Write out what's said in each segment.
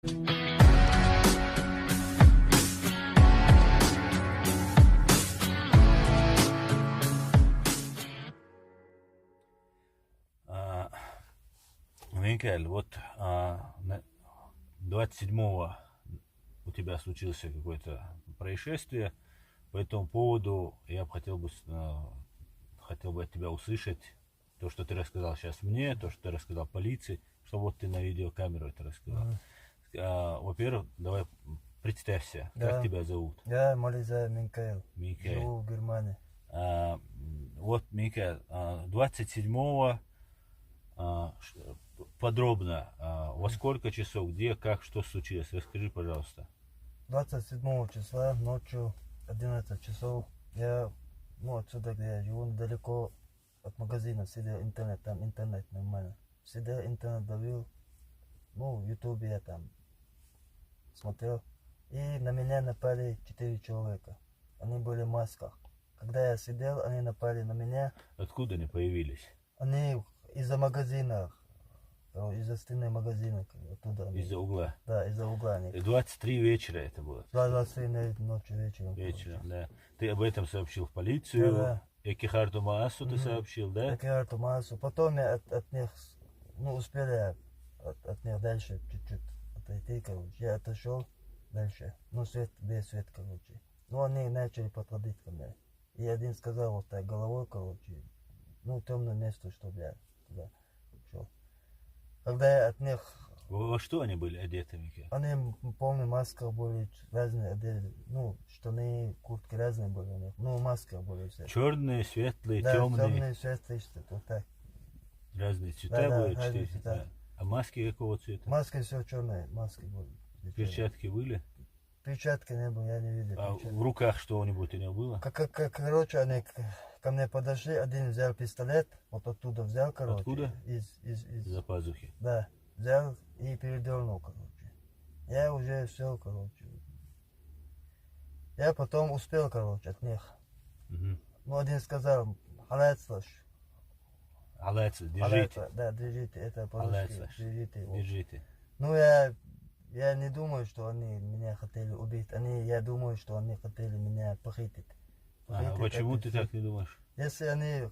Микаэль, вот 27-го у тебя случилось какое-то происшествие. По этому поводу я бы хотел бы от тебя услышать то, что ты рассказал сейчас мне, то, что ты рассказал полиции, что вот ты на видеокамеру это рассказал. Во-первых, давай представься, как тебя зовут? Я Мализа Микаэль, Микаэль. живу в Германии. Вот, Микаэль, 27-го подробно, во сколько часов, где, как, что случилось, расскажи, пожалуйста. 27 числа ночью, 11 часов, я, отсюда, где я живу, недалеко от магазина, сидел интернет, там интернет нормально. Сидел, интернет давил, в ютубе я там смотрел. И на меня напали 4 человека. Они были в масках. Когда я сидел, они напали на меня. Откуда они появились? Они из-за магазина, из-за стены магазина, оттуда. Из-за угла? Да, из-за угла. 23 вечера это было? Да, 23 ночи вечером. Вечером, да. Ты об этом сообщил в полицию? Да. Экихарту Маасу ты сообщил, да? Экихарту Маасу. Потом я от них, успел я от них дальше чуть-чуть отойти, короче. Я отошел дальше. Без свет, короче. Они начали подходить ко мне. И один сказал вот так головой, короче, темное место, чтобы я туда шел. Когда я от них... Во что они были одеты, Микаэль? Они, помню, маска были разные, одеты, штаны, куртки разные были у них. Маска были все. Черные, светлые, да, темные? темные, светлые, что-то вот так. Разные цвета были? Разные цвета. А маски какого цвета? Маски все черные, маски были. Перчатки были? Перчатки не было, я не видел. А в руках что-нибудь у него было? Короче, они ко мне подошли, один взял пистолет, вот оттуда взял, короче. Откуда? Из-за пазухи? Да, взял и передернул, короче. Я уже все, короче. Я потом успел, короче, от них. Один сказал, халецлаш. Халецлаш, держите. Да, держите, это по-русски. Держите его. Держите. Я не думаю, что они меня хотели убить. Я думаю, что они хотели меня похитить. Почему ты так не думаешь? Если они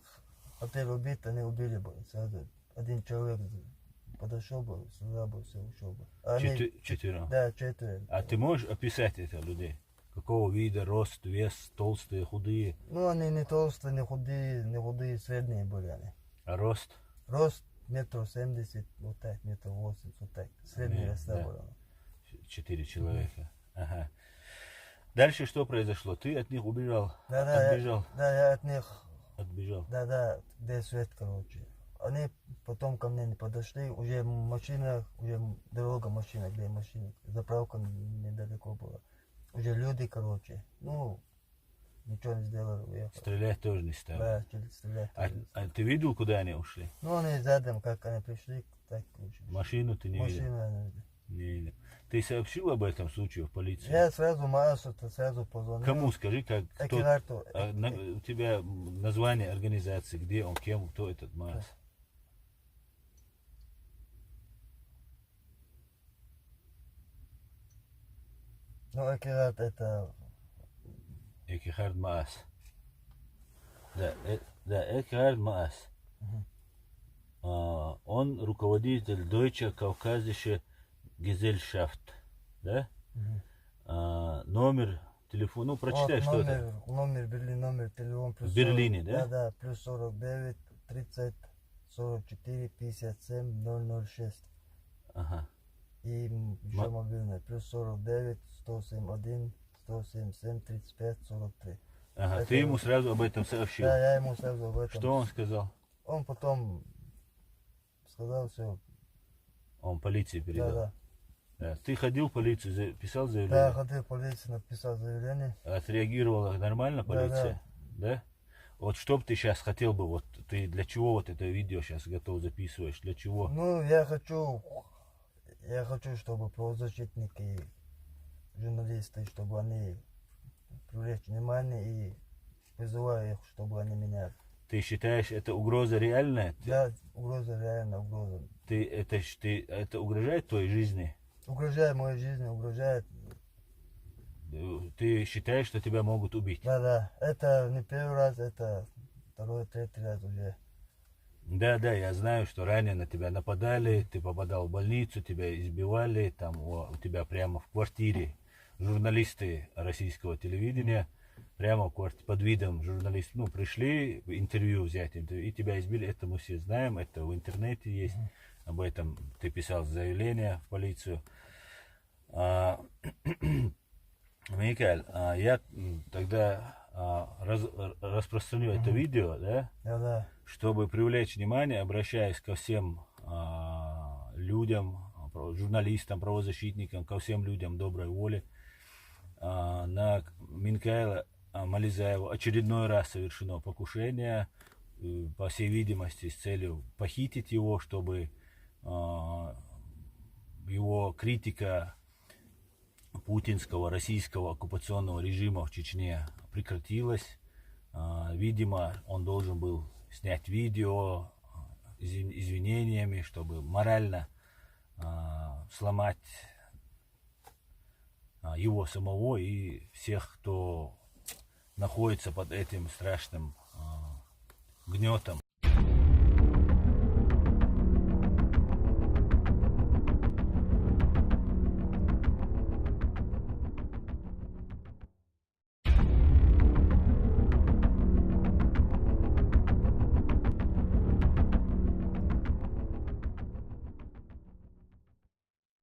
хотели убить, они убили бы сразу. Один человек подошел бы, сюда бы, все ушел бы. Четверо? Да, 4. А ты можешь описать этих людей? Какого вида, рост, вес, толстые, худые? Они не толстые, не худые, средние были они. А рост? Рост 1,70 м, вот так, 1,80 м, вот так. Средний роста был. 4 человека. Ага. Дальше что произошло? Ты от них убежал? Отбежал? Я от них... Отбежал? Да, где свет, короче. Они потом ко мне не подошли, уже машина, уже дорога машина, где машина, заправка недалеко была. Уже люди, короче, ничего не сделали, уехали. Стрелять тоже не стали? Да, стрелять. А ты видел, куда они ушли? Они задом, как они пришли, так ушли. Машину ты не видел? Машину не видел. Ты сообщил об этом случае в полицию? Я сразу сразу позвонил. Кому, скажи, как кто? У тебя название организации, где он, кем, кто этот Маас? Экихард это... Экихард Маас. Да, Экихард Маас. Он руководитель Deutsche Kaukasische Gesellschaft, да? Номер телефона, прочитай, что это. Номер телефон плюс... В Берлине, да? Да, плюс 49, 30, 44, 57, 006. Ага. И еще мобильный, плюс 49, 171, 177, 35, 43. Ага, это... ты ему сразу об этом сообщил? Да, я ему сразу об этом. Что он сказал? Он потом сказал все. Он полиции передал? Да. Ты ходил в полицию, писал заявление? Да, ходил в полицию, написал заявление. Отреагировала нормально полиция? Да. Вот что бы ты сейчас хотел бы, вот ты для чего вот это видео сейчас готов записываешь, для чего? Я хочу, чтобы правозащитники, журналисты, чтобы они привлечь внимание и призываю их, чтобы они меня... Ты считаешь, это угроза реальная? Да, угроза реальная, угроза. Это угрожает твоей жизни? угрожает моей жизни, угрожает. Ты считаешь, что тебя могут убить? Да, это не первый раз, это второй, третий раз уже. Да, я знаю, что ранее на тебя нападали, ты попадал в больницу, тебя избивали, там у тебя прямо в квартире журналисты российского телевидения, прямо в квартире, под видом журналистов, ну, пришли интервью взять, и тебя избили, это мы все знаем, это в интернете есть, об этом ты писал заявление в полицию. Микаэль, я тогда распространю это видео, да? Да. Чтобы привлечь внимание, обращаясь ко всем людям, журналистам, правозащитникам, ко всем людям доброй воли, на Минкаэла Мализаева очередной раз совершено покушение, по всей видимости, с целью похитить его, чтобы его критика путинского российского оккупационного режима в Чечне прекратилась. Видимо, он должен был снять видео извинениями, чтобы морально сломать его самого и всех, кто находится под этим страшным гнетом.